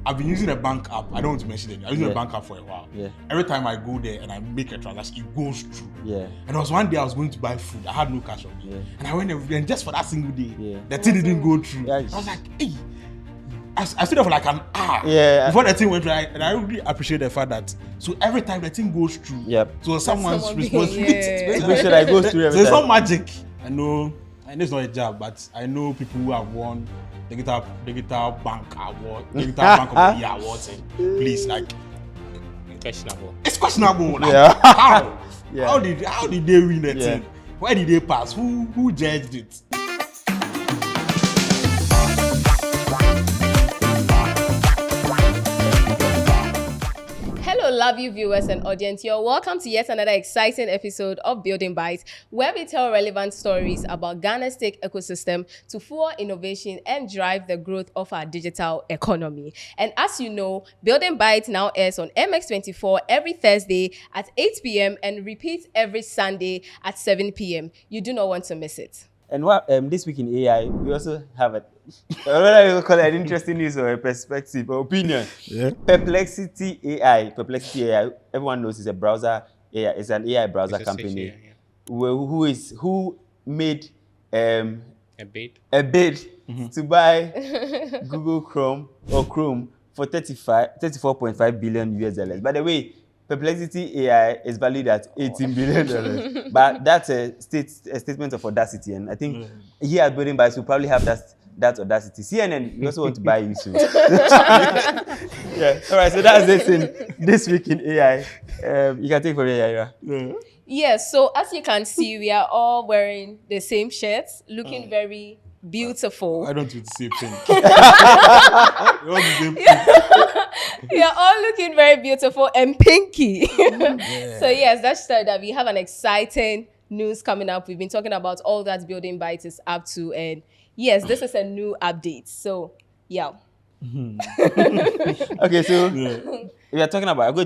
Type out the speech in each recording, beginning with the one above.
I've been using a bank app. I don't want to mention it. I've been using a bank app for a while. Yeah. Every time I go there and I make a transaction, it goes through. Yeah. And there was one day I was going to buy food. I had no cash on me. Yeah. And I went there, and just for that single day, Yeah. the thing didn't go through. Yeah. I was like, hey. I stood there for like an hour before the thing went right, and I really appreciate the fact that so every time the thing goes through, so someone's responsibility. Make sure that it goes through every So it's time. not magic. I know, and it's not a job, but I know people who have won digital bank award, digital bank of the year awards, and please, like, Questionable. it's questionable. Like, Yeah. how? Yeah. How did they win the thing? Where did they pass? Who judged it? Hello, love you viewers and audience. You're welcome to yet another exciting episode of Building Bytes, where we tell relevant stories about Ghana's tech ecosystem to fuel innovation and drive the growth of our digital economy. And as you know, Building Bytes now airs on MX24 every Thursday at 8 p.m. and repeats every Sunday at 7 p.m. You do not want to miss it. And what this week in AI, we also have whether you call it an interesting news or a perspective or opinion. Yeah. Perplexity AI. Perplexity AI. Everyone knows it's a browser AI. It's an AI browser It's a company. search, yeah. Who made A bid. a bid to buy Google Chrome for 34.5 billion US dollars. By the way, Perplexity AI is valued at $18 billion. But that's a statement of audacity. And I think here at Building Bytes, we'll probably have that audacity. CNN, we also want to buy you soon. Yeah. All right. So that's this in this week in AI. You can take from here, Ira. Yes, so as you can see, we are all wearing the same shirts, looking very beautiful. I don't do the same thing. You want the same thing? We are all looking very beautiful and pinky. So yes, that's that we have an exciting news coming up. We've been talking about all that Building Bytes is up to, and yes, this is a new update. So yeah. Okay, so I'm going to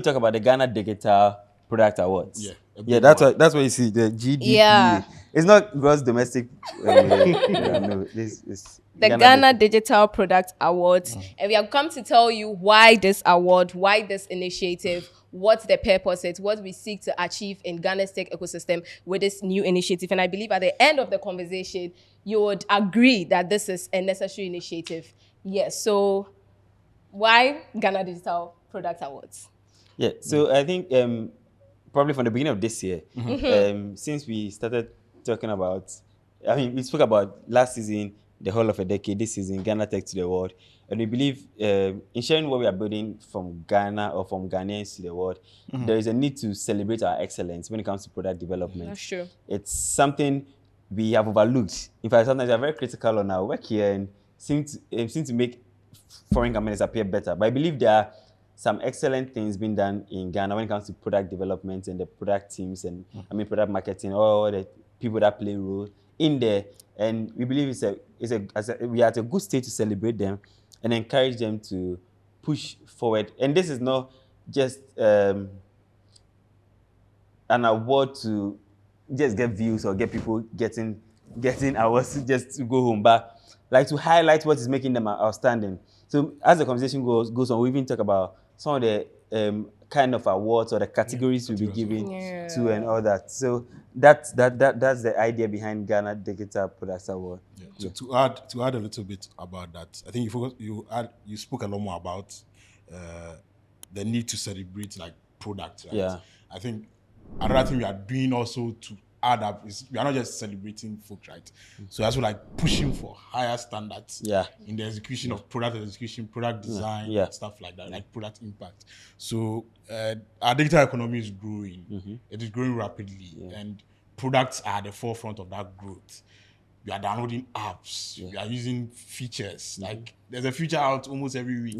talk about the Ghana Digital Product Awards. Yeah, that's what you see, the GDPA. Yeah. It's not gross domestic. No, this is The Ghana Digital Product Awards. And we have come to tell you why this award, why this initiative, what the purpose is, what we seek to achieve in Ghana's tech ecosystem with this new initiative. And I believe at the end of the conversation, you would agree that this is a necessary initiative. Yes, so why Ghana Digital Product Awards? Yeah, so I think probably from the beginning of this year, since we started talking about, we spoke about last season, the whole of a decade, this season, Ghana Tech to the World. And we believe in sharing what we are building from Ghana or from Ghanaians to the world, there is a need to celebrate our excellence when it comes to product development. That's true. It's something we have overlooked. In fact, sometimes we are very critical on our work here and seem to make foreign companies appear better. But I believe there are some excellent things being done in Ghana when it comes to product development and the product teams and product marketing, all the people that play a role in there. And we believe we are at a good state to celebrate them and encourage them to push forward. And this is not just an award to just get views or get people getting awards just to go home, but like to highlight what is making them outstanding. So as the conversation goes on, we even talk about some of the kind of awards or the categories we'll be giving to and all that. So that's the idea behind Ghana Digital Products Award. Yeah. To add a little bit about that, I think you spoke a lot more about the need to celebrate like products, right? Yeah. I think another thing we are doing also to add up is we are not just celebrating folks, right? So also like pushing for higher standards in the execution of product execution, product design, stuff like that, like product impact. So our digital economy is growing. It is growing rapidly, and products are at the forefront of that growth. We are downloading apps. We are using features. Like there's a feature out almost every week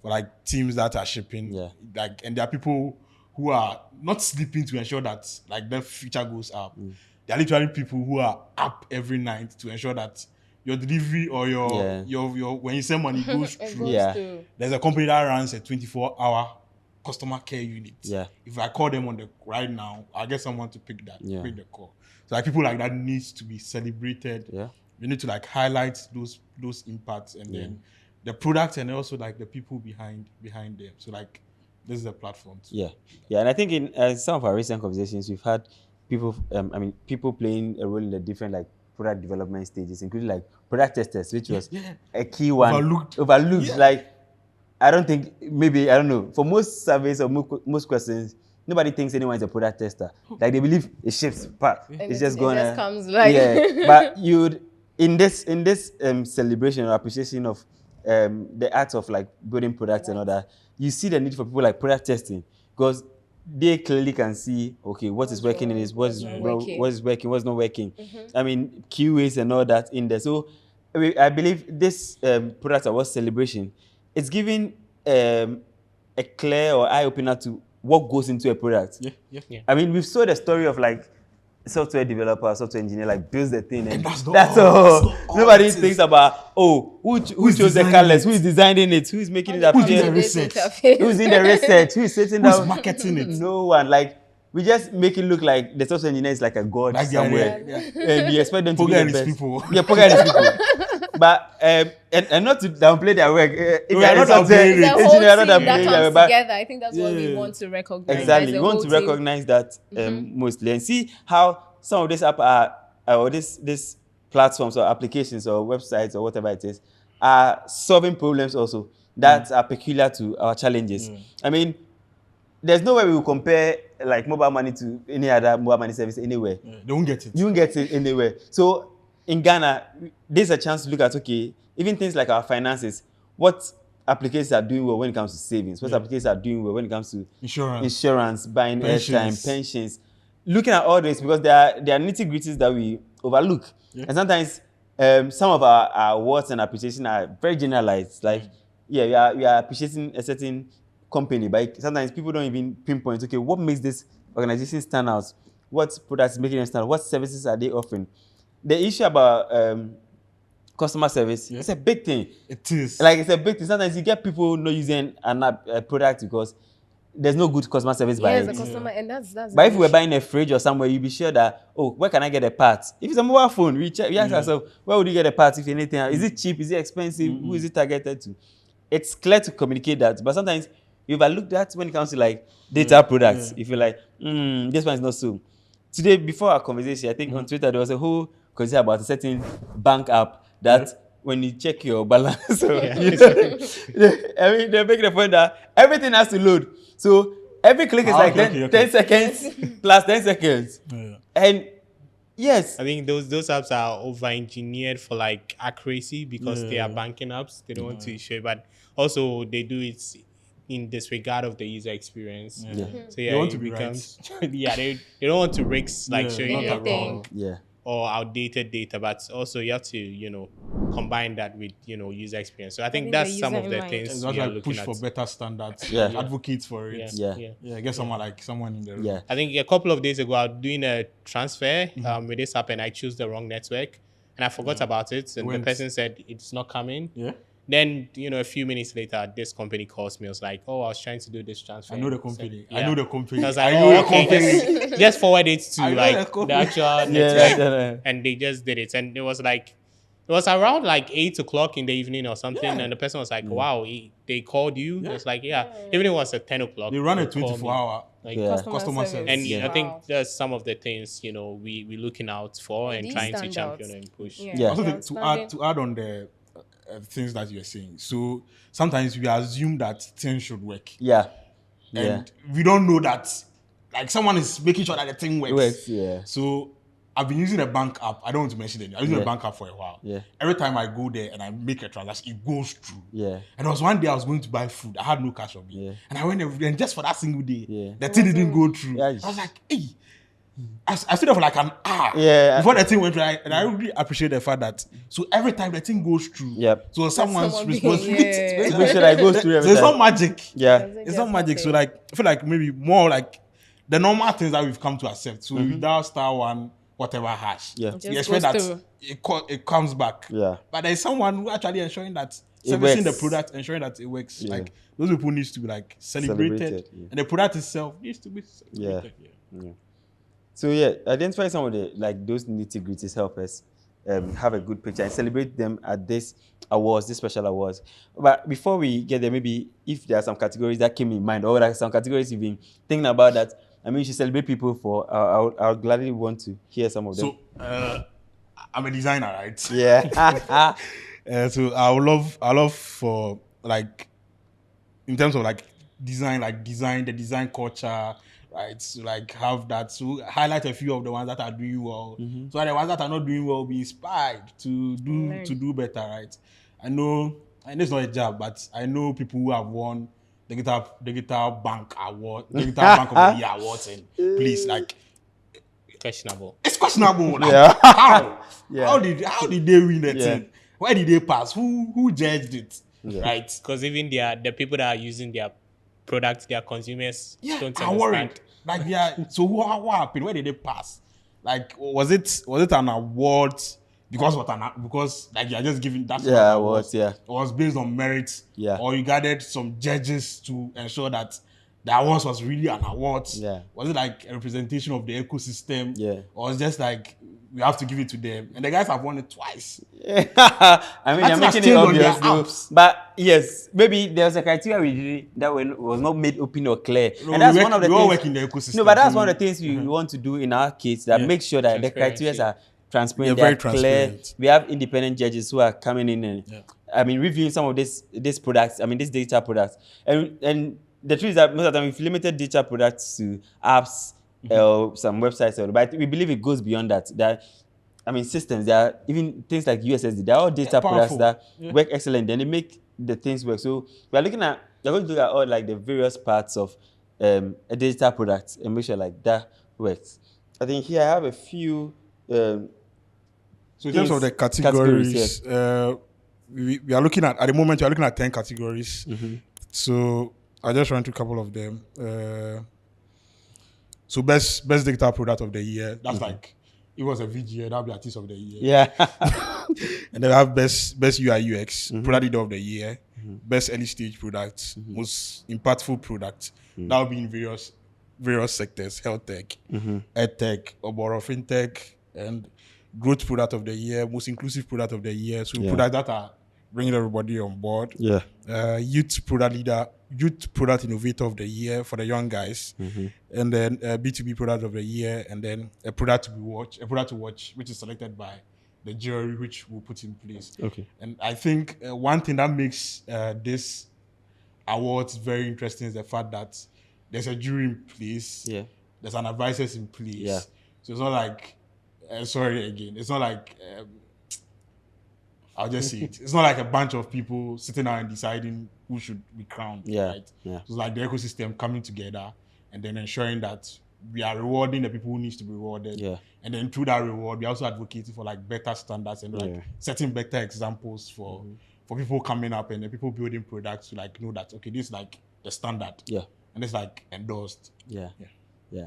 for like teams that are shipping. Like, and there are people who are not sleeping to ensure that like the feature goes up. There are literally people who are up every night to ensure that your delivery or your when you send money goes through. There's a company that runs a 24-hour customer care unit. If I call them on the right now, I'll get someone to pick the call. So like people like that needs to be celebrated. We need to like highlight those impacts and then the product and also like the people behind them. So like this is the platform. Yeah, and I think in some of our recent conversations, we've had people, people playing a role in the different like product development stages, including like product testers, which was a key one. Overlooked. Yeah. Like, I don't think, maybe, I don't know, for most surveys or most questions, nobody thinks anyone is a product tester. Like, they believe it ships part. It's just going to... comes like... Yeah, but you'd, in this celebration or appreciation of the art of like building products and all that, you see the need for people like product testing, because they clearly can see, okay, what is working in this, what is working, what's not working. I mean, QAs and all that in there. So I believe this product award celebration, it's giving a clear or eye opener to what goes into a product. Yeah. I mean, we've saw the story of like software developer, software engineer, like builds the thing, and that's all. Nobody thinks about, who chose the colors, who is designing it, who is making it appear, who's in the research, who is sitting down, who's marketing it. No one. Like, we just make it look like the software engineer is like a god like somewhere, and you expect them to be the best. People. Yeah, poker is people. But and not to downplay their work. If we are not downplaying the whole team that comes together. I think that's what we want to recognize. Exactly, we want to recognize that mostly, and see how some of these app or this platforms or applications or websites or whatever it is are solving problems also that are peculiar to our challenges. I mean, there's no way we will compare like mobile money to any other mobile money service anywhere. They won't get it. You won't get it anywhere. So in Ghana, there's a chance to look at, okay, even things like our finances, what applications are doing well when it comes to savings, what applications are doing well when it comes to insurance, buying airtime, pensions. Looking at all this, because there are nitty-gritties that we overlook. And sometimes some of our words and appreciation are very generalized. Like, we are appreciating a certain company, but sometimes people don't even pinpoint, okay, what makes this organization stand out? What products making them stand out? What services are they offering? The issue about customer service, it's a big thing. It is. Like, it's a big thing. Sometimes you get people not using a product because there's no good customer service by it. Yes, the customer, and that's But if we're buying a fridge or somewhere, you'll be sure that, where can I get a part? If it's a mobile phone, we ask ourselves, where would you get a part if anything? Is it cheap? Is it expensive? Who is it targeted to? It's clear to communicate that, but sometimes you overlook that when it comes to like data products. If you're like, this one is not so. Today, before our conversation, I think on Twitter, there was a whole conversation about a certain bank app that when you check your balance, I mean, they're making the point that everything has to load. So every click is like 10 seconds plus 10 seconds. And yes, I think those apps are over-engineered for like accuracy because they are banking apps. They don't want to show it, but also they do it in disregard of the user experience. So they want to be right. they don't want to risk like showing you wrong. Or outdated data, but also you have to, combine that with, user experience. So I think that's some of the things we are like looking push at. for better standards, advocate for it. Get someone in there. I think a couple of days ago, I was doing a transfer with this app and I chose the wrong network and I forgot about it. And the person said it's not coming. Then, a few minutes later, this company calls me. I was like, I was trying to do this transfer. I know the company. I know the company. I was like, just forward it to the actual network. And they just did it. And it was around like 8 o'clock in the evening or something. And the person was like, wow, they called you? It's like, even it was at 10 o'clock. They run a 24-hour customer service. And I think that's some of the things, we're looking out for and trying to champion and push. Also, to add on the things that you're saying. So sometimes we assume that things should work. And we don't know that like someone is making sure that the thing works. So I've been using a bank app. I don't want to mention it. I was using a bank app for a while. Every time I go there and I make a transaction, it goes through. And there was one day I was going to buy food. I had no cash on me. And I went there and just for that single day, the thing didn't go through. I was like, hey. I stood there for like an hour before the thing went right, and I really appreciate the fact that so every time the thing goes through, so someone's responsibility. Make sure that it goes through every time. It's not magic. It's not magic. So like I feel like maybe more like the normal things that we've come to accept. So you dial *1 whatever hash. You expect that it comes back. But there's someone who actually ensuring that servicing the product, ensuring that it works. Like those people needs to be like celebrated. And the product itself needs to be celebrated. So identify some of the like those nitty-gritties help us have a good picture and celebrate them at this awards, this special awards. But before we get there, maybe if there are some categories that came in mind, or like some categories you've been thinking about that, I mean, you should celebrate people for. I'll gladly want to hear some of them. So, I'm a designer, right? Yeah. So I love for like, in terms of like design, the design culture, right? So like have that. So highlight a few of the ones that are doing well. So the ones that are not doing well be inspired to do better, right? I know, and it's not a job, but I know people who have won the Guitar Bank Award, the Guitar Bank of the Year awards, and please, like, questionable. it's questionable. Like, Yeah. how? Yeah. How did they win the Yeah. thing? Where did they pass? Who judged it? Yeah. Right? Because even the people that are using their products, their consumers don't I'm understand. worried. Like, yeah. So what happened? Where did they pass? Like, was it an award because like you're just giving that? Yeah, awards. Yeah. It was based on merit. Yeah. Or you gathered some judges to ensure that the awards was really an award. Yeah. Was it like a representation of the ecosystem? Yeah. Or it's just like we have to give it to them? And the guys have won it twice. I mean, you're making it obvious, though. Apps. But yes, maybe there's a criteria we did that was not made open or clear. No, and that's we one of the all things. work in the ecosystem. No, but that's one of the things we want to do in our case, that Yeah. make sure that the criteria Transparency. are transparent, Yeah, they are very clear. transparent. We have independent judges who are coming in and, Yeah. I mean, reviewing some of these products. I mean, these data products, and the truth is that most of the time we've limited data products to apps or some websites, but we believe it goes beyond that. That, I mean, systems, there are even things like USSD, they're all data products powerful. that work excellent, then they make the things work. So we're going to look at all like the various parts of a digital product and make sure like that works. I think here I have a few. So in terms of the categories, we are looking at the moment, we are looking at 10 categories. So I just ran through a couple of them. So best digital product of the year. That's like, it was a VGA, that'll be artist of the year. Yeah. And then we have best UI UX, product leader of the year, best early stage product, most impactful product. That'll be in various sectors, health tech, ed tech, or fintech, and growth product of the year, most inclusive product of the year. So products that are bringing everybody on board. Yeah. Youth product leader, youth product innovator of the year for the young guys, and then B2B product of the year, and then a product to watch, which is selected by the jury, which we'll put in place. Okay. And I think one thing that makes this awards very interesting is the fact that there's a jury in place. Yeah. There's an advisors in place. Yeah. So it's not like, it's not like, I'll just say it. It's not like a bunch of people sitting down and deciding who should be crowned. Yeah. Right? Yeah. So it's like the ecosystem coming together and then ensuring that we are rewarding the people who needs to be rewarded. Yeah. And then through that reward, we also advocating for like better standards and like setting better examples for people coming up and the people building products to like know that, okay, this is like the standard. Yeah. And it's like endorsed. Yeah.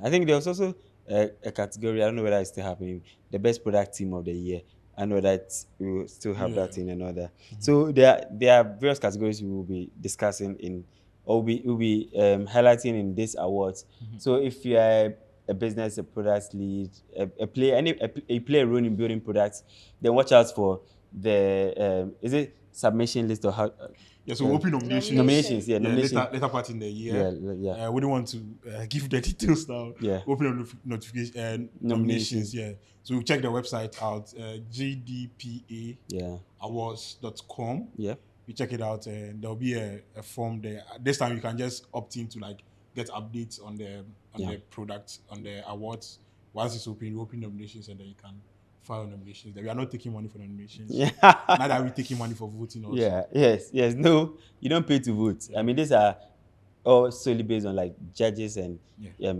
I think there was also a category, I don't know whether it's still happening, the best product team of the year. I know that we will still have that in another. So there are various categories we will be discussing in, or we'll be highlighting in these awards. So if you are a business, a product lead, you play a role in building products, then watch out for the is it submission list or how? Yeah, so open nominations. Nominations. Later part in the year. Yeah. We don't want to give the details now. Yeah. Open nominations. Yeah. So check the website out, GDPA awards.com. Yeah. You check it out, and there'll be a form there. This time you can just opt in to like get updates on the product, on the awards. Once it's open, you open nominations, and then you can file nominations. We are not taking money for nominations. Yeah. Neither are we taking money for voting also. Yeah. Yes. No, you don't pay to vote. I mean, these are all solely based on like judges and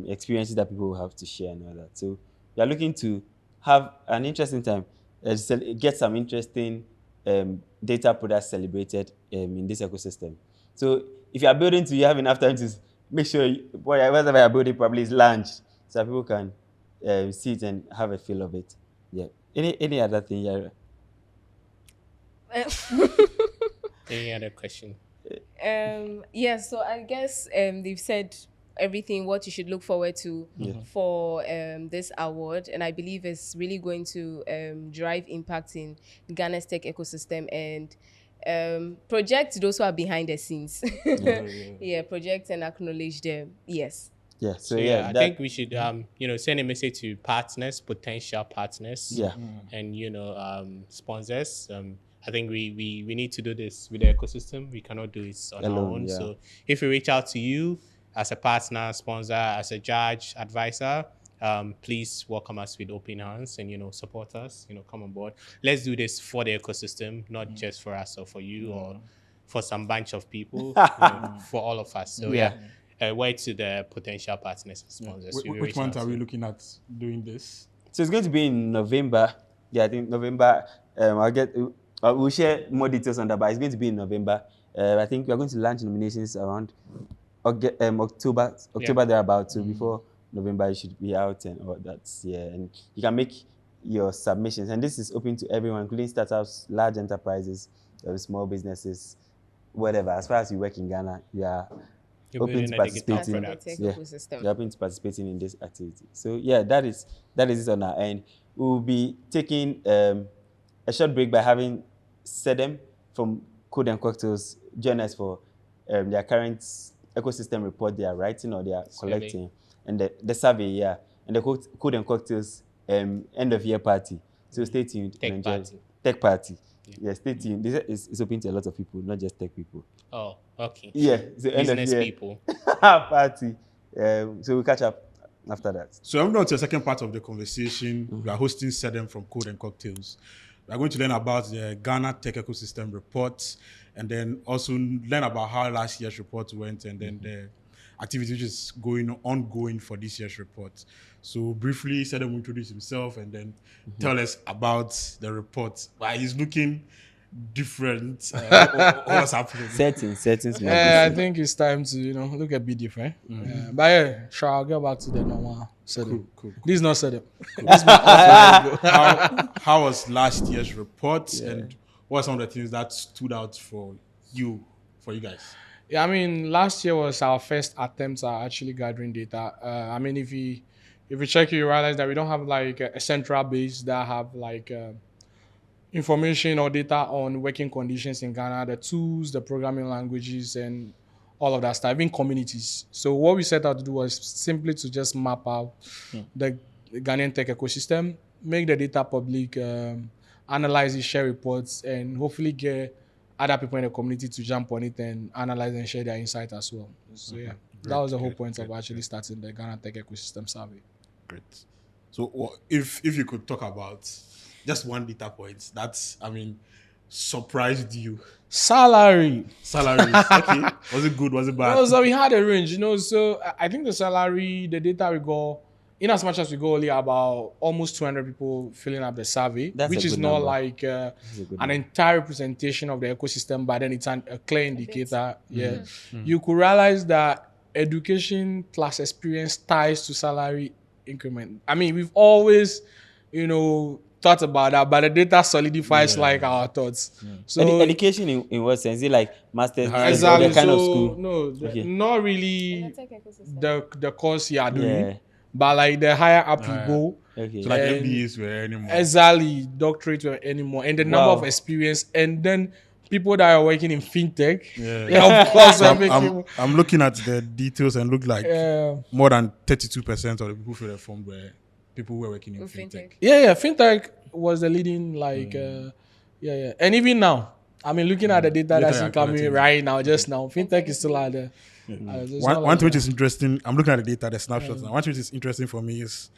experiences that people will have to share and all that. So we are looking to have an interesting time, get some interesting data products celebrated in this ecosystem. So if you are building you have enough time to make sure whatever you're building probably is launched so that people can see it and have a feel of it. Yeah. Any other thing, Yara? Any other question? So I guess they've said everything, what you should look forward to for this award. And I believe it's really going to drive impact in Ghana's tech ecosystem and project those who are behind the scenes. Project and acknowledge them. Yes. Yeah. So I think we should send a message to partners, potential partners, and sponsors. I think we need to do this with the ecosystem. We cannot do it on our own. Yeah. So if we reach out to you as a partner, sponsor, as a judge, advisor, please welcome us with open hands and, support us, come on board. Let's do this for the ecosystem, not just for us or for you or for some bunch of people, for all of us. So word to the potential partners and sponsors. Which month are we looking at doing this? So it's going to be in November. Yeah, I think November. We'll share more details on that, but it's going to be in November. I think we are going to launch nominations around October thereabouts. So before November, you should be out and all that. Yeah, and you can make your submissions. And this is open to everyone, including startups, large enterprises, small businesses, whatever. As far as you work in Ghana, you are open to participating. You're open to participating in this activity. So that is it on our end. We'll be taking a short break by having Sedem from Code and Cocktails join us for their current ecosystem report they are writing or they are collecting, and the survey, and the Code and Cocktails end of year party. So stay tuned. Tech party. Yeah, stay tuned. This is open to a lot of people, not just tech people. Oh, okay. Yeah, so end of year people. Party. So we'll catch up after that. So I'm going to the second part of the conversation. We are hosting Sedem from Code and Cocktails. We are going to learn about the Ghana Tech Ecosystem report, and then also learn about how last year's report went, and then the activity which is ongoing for this year's report. So briefly, Sedem will introduce himself and then tell us about the report. Why he's looking different. What's happening? Settings. I think it's time to look a bit different. But sure, I'll get back to the normal setup. Cool. This is not setup. How was last year's report, and what are some of the things that stood out for you guys? Yeah, I mean, last year was our first attempt at actually gathering data. I mean, if you check, you realize that we don't have like a central base that have like information or data on working conditions in Ghana, the tools, the programming languages, and all of that stuff, even communities. So what we set out to do was simply to just map out the Ghanaian tech ecosystem, make the data public, analyze it, share reports, and hopefully get other people in the community to jump on it and analyze and share their insight as well. So that was the whole point of actually starting the Ghana Tech Ecosystem Survey. Great. So if you could talk about just one data point that's, surprised you. Salary. Okay. Was it good? Was it bad? No, so we had a range, so I think the salary, the data we got, in as much as we got only about almost 200 people filling up the survey, which is not like an entire representation of the ecosystem, but then it's a clear indicator. You could realize that education plus experience ties to salary increment. I mean, we've always, thought about that, but the data solidifies our thoughts. So education in what sense? Is it like master's exactly kind of school? No, not really the course you are doing, but like the higher up you go. So like MBAs were anymore. Exactly, doctorate were anymore, and the number of experience, and then people that are working in fintech. Of course, I'm looking at the details and look like more than 32% of the people who were formed were people who were working in fintech. Fintech was the leading, and even now, looking at the data that's coming right now, just now, fintech is still out there. One thing which is interesting, I'm looking at the data, the snapshots now. One thing which is interesting for me is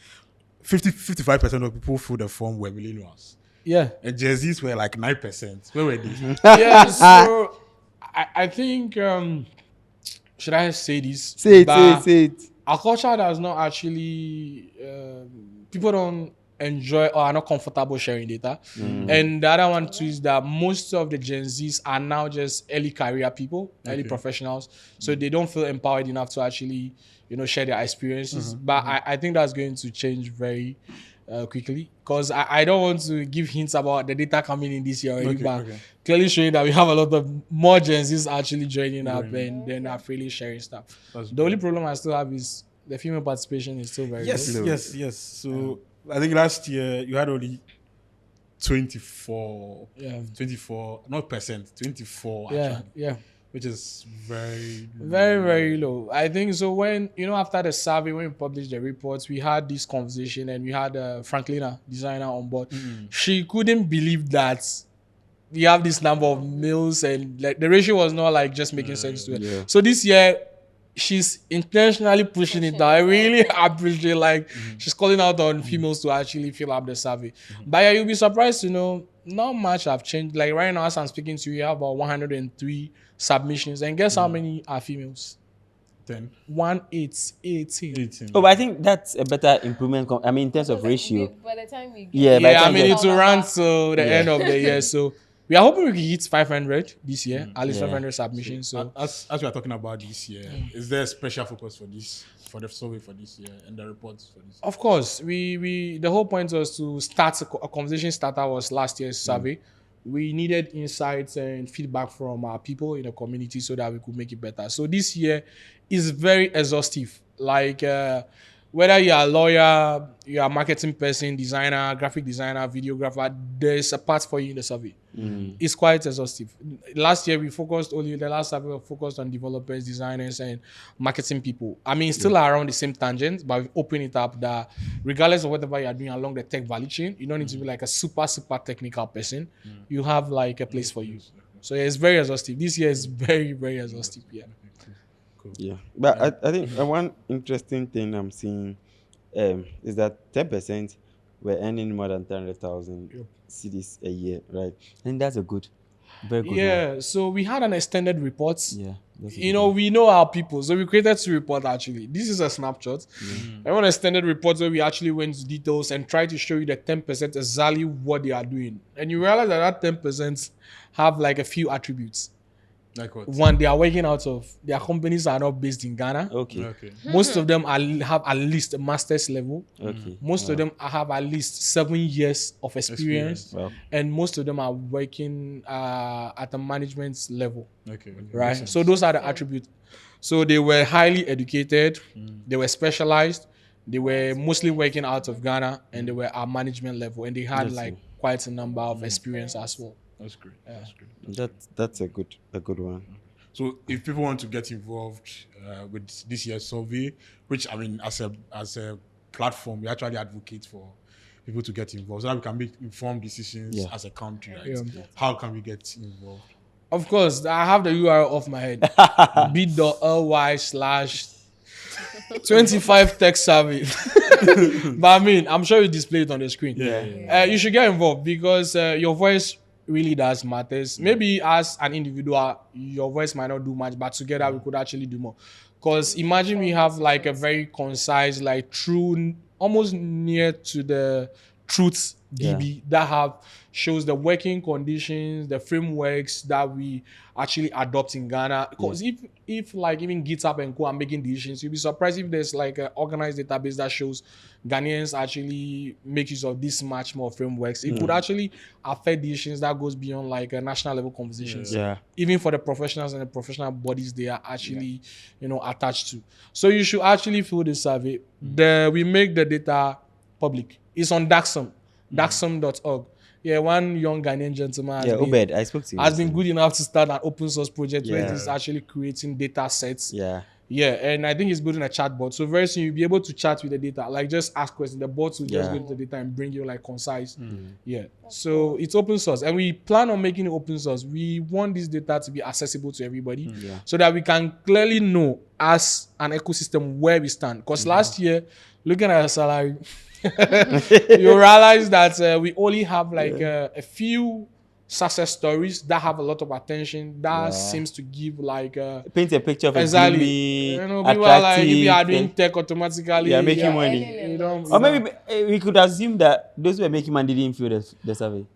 55% of people who the form were millennials. Yeah. And Gen Zs were like 9%. Where were they? So I think, should I say this? Say it. Our culture does not actually, people don't enjoy or are not comfortable sharing data. And the other one too is that most of the Gen Zs are now just early career people, early professionals. So they don't feel empowered enough to actually, share their experiences. But I think that's going to change very quickly, because I don't want to give hints about the data coming in this year already, but okay. clearly showing that we have a lot of more Gen Zs actually joining up and then are freely sharing stuff. The only problem I still have is the female participation is still very low. Yes. So I think last year you had only 24, not percent, 24 actually. Which is very low. I think so. When after the survey, when we published the reports, we had this conversation and we had Franklina, designer, on board. She couldn't believe that we have this number of males and like the ratio was not like just making sense to her. So this year she's intentionally pushing it down. I really appreciate she's calling out on females to actually fill up the survey. But yeah, you'll be surprised to know not much have changed. Like right now, as I'm speaking to you, we have about 103 submissions, and guess how many are females? 10. 18. Oh, but I think that's a better improvement. I mean, in terms of ratio. By the time we get I mean, it will run to the end of the year. So we are hoping we can hit 500 this year, at least 500 submissions. So as we are talking about this year, is there a special focus for the survey for this year and the reports for this year? Of course, we the whole point was to start a conversation starter was last year's survey. We needed insights and feedback from our people in the community so that we could make it better. So this year is very exhaustive. Like whether you're a lawyer, you're a marketing person, designer, graphic designer, videographer, there's a part for you in the survey. It's quite exhaustive. Last year the last survey we focused on developers, designers, and marketing people. I mean, still around the same tangent, but we've opened it up that regardless of whatever you're doing along the tech value chain, you don't need to be like a super technical person. You have like a place for you. So it's very exhaustive. This year is very, very exhaustive. Yeah. Cool. Yeah, but I think one interesting thing I'm seeing is that 10% were earning more than 300,000 cedis a year, right? And that's very good. Yeah, so we had an extended report. Yeah. We know our people. So we created 2 reports actually. This is a snapshot. I want an extended report where we actually went into details and tried to show you the 10% exactly what they are doing. And you realize that 10% have like a few attributes. Like what? One, they are working out of their companies are not based in Ghana. Okay. Most of them have at least a master's level. Okay. Most of them have at least 7 years of experience. Wow. And most of them are working at a management level. Okay. Right. So those are the attributes. So they were highly educated. They were specialized. They were mostly working out of Ghana, and they were at management level, and they had quite a number of experience as well. That's great. That's great. That's a good one. So if people want to get involved with this year's survey, which I mean, as a platform, we actually advocate for people to get involved so that we can make informed decisions as a country, right? Yeah. How can we get involved? Of course, I have the URL off my head. bit.ly/25 tech survey. But I mean, I'm sure you display it on the screen. You should get involved because your voice really does matters. Maybe as an individual, your voice might not do much, but together we could actually do more. Because imagine we have like a very concise, like true, almost near to the truth DB that shows the working conditions, the frameworks that we actually adopt in Ghana. Because if like even GitHub and Co are making decisions, you'll be surprised if there's like an organized database that shows Ghanaians actually make use of this much more frameworks. It could actually affect decisions that goes beyond like a national level conversations. Even for the professionals and the professional bodies they are actually attached to. So you should actually fill the survey. We make the data public. It's on Daxum. Daxum.org. Yeah, one young Ghanaian gentleman I spoke to him. Has been good enough to start an open source project where he's actually creating data sets. Yeah, and I think he's building a chatbot. So very soon you'll be able to chat with the data. Like just ask questions. The bot will just go to the data and bring you like concise. So it's open source. And we plan on making it open source. We want this data to be accessible to everybody so that we can clearly know as an ecosystem where we stand. Because last year, looking at our salary, you realize that we only have like a few success stories that have a lot of attention that seems to give like paint a picture of exactly people are like if you are doing tech automatically making money or maybe we could assume that those who are making money didn't fill the survey.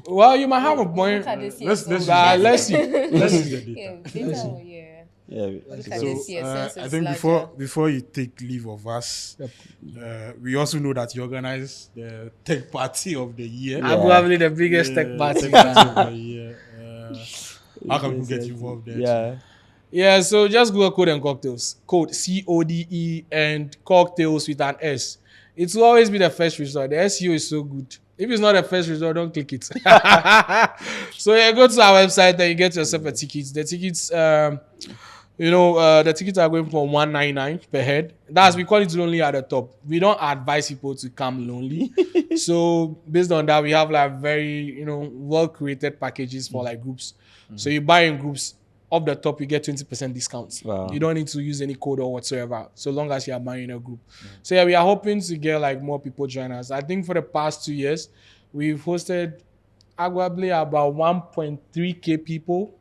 Well, you might have a point. Let's see the data. Look at this here, sense I is think larger. before you take leave of us, we also know that you organize the tech party of the year. Probably the biggest tech party. Of the year. How can we get involved there? Yeah, so just Google Code and Cocktails. Code CODE and Cocktails with an S. It will always be the first result. The SEO is so good. If it's not the first result, don't click it. So yeah, go to our website and you get yourself a ticket. The tickets, the tickets are going for $199 per head. We call it lonely at the top. We don't advise people to come lonely. So based on that, we have like very, well created packages for like groups. So you buy in groups. Off the top, you get 20% discounts. Wow. You don't need to use any code or whatsoever, so long as you are buying in a group. So yeah, we are hoping to get like more people join us. I think for the past 2 years, we've hosted arguably about 1.3K people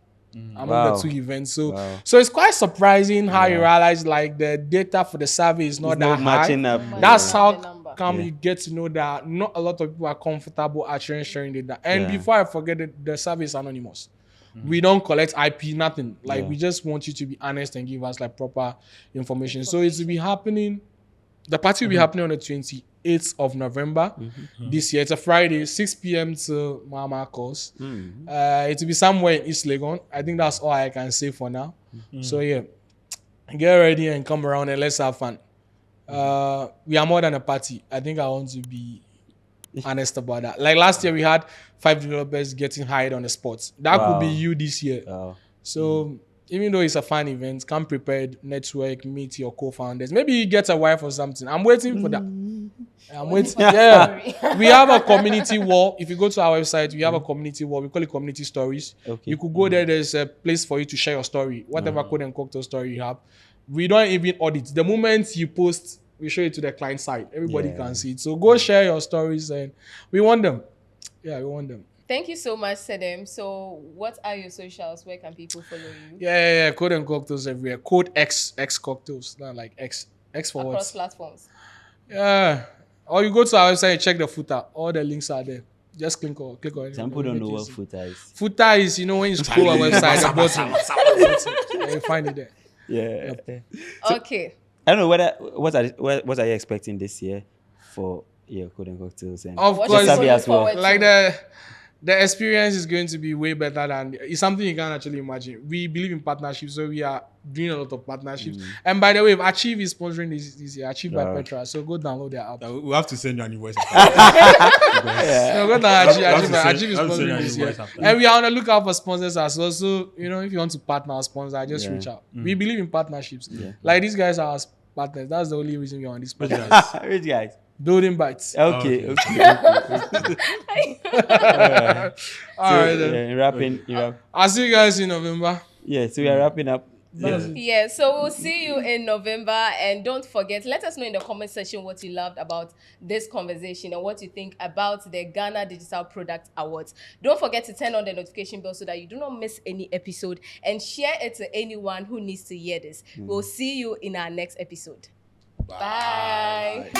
among the two events. So it's quite surprising how you realize like the data for the survey is not that matching high. up. That's how come you get to know that not a lot of people are comfortable actually sharing data. And before I forget it, the survey is anonymous. We don't collect IP, nothing. Like we just want you to be honest and give us like proper information. So it will be happening. The party will be happening on the 28th of November this year. It's a Friday, 6 p.m. to Mama Calls. It will be somewhere in East Legon. I think that's all I can say for now. So yeah, get ready and come around and let's have fun. We are more than a party. I think I want to be honest about that. Like last year, we had 5 developers getting hired on the spot. That could be you this year. So even though it's a fun event, come prepared, network, meet your co-founders. Maybe you get a wife or something. I'm waiting for that. I'm waiting. Yeah. We have a community wall. If you go to our website, we have a community wall. We call it community stories. You could go there. There's a place for you to share your story. Whatever code and cocktail story you have. We don't even audit. The moment you post, we show it to the client side. Everybody can see it. So go share your stories and we want them. Yeah, we want them. Thank you so much, Sedem. So what are your socials? Where can people follow you? Yeah. Code and cocktails everywhere. Code X cocktails. Not like X for what? Across platforms. Yeah. Or you go to our website and check the footer. All the links are there. Just click on it. Some people don't know what footer is. Footer is, when you scroll our website, the bottom. You find it there. Yeah. Okay. I don't know what are you expecting this year for Code and Cocktails and of course as well. Like the experience is going to be way better than it's something you can't actually imagine. We believe in partnerships, so we are doing a lot of partnerships. And by the way, Achieve is sponsoring this year, Achieve by Petra. So go download their app. We'll have to send you an invoice. So go download Achieve is sponsoring this year. And we are on the lookout for sponsors as well. So if you want to partner or sponsor, just reach out. We believe in partnerships. Like these guys are our partners. That's the only reason we're on this podcast. Which guys? Building Bytes. Okay. All right. Wrapping. I'll see you guys in November. Yeah, so we are wrapping up. Yeah, so we'll see you in November. And don't forget, let us know in the comment section what you loved about this conversation and what you think about the Ghana Digital Product Awards. Don't forget to turn on the notification bell so that you do not miss any episode and share it to anyone who needs to hear this. We'll see you in our next episode. Bye.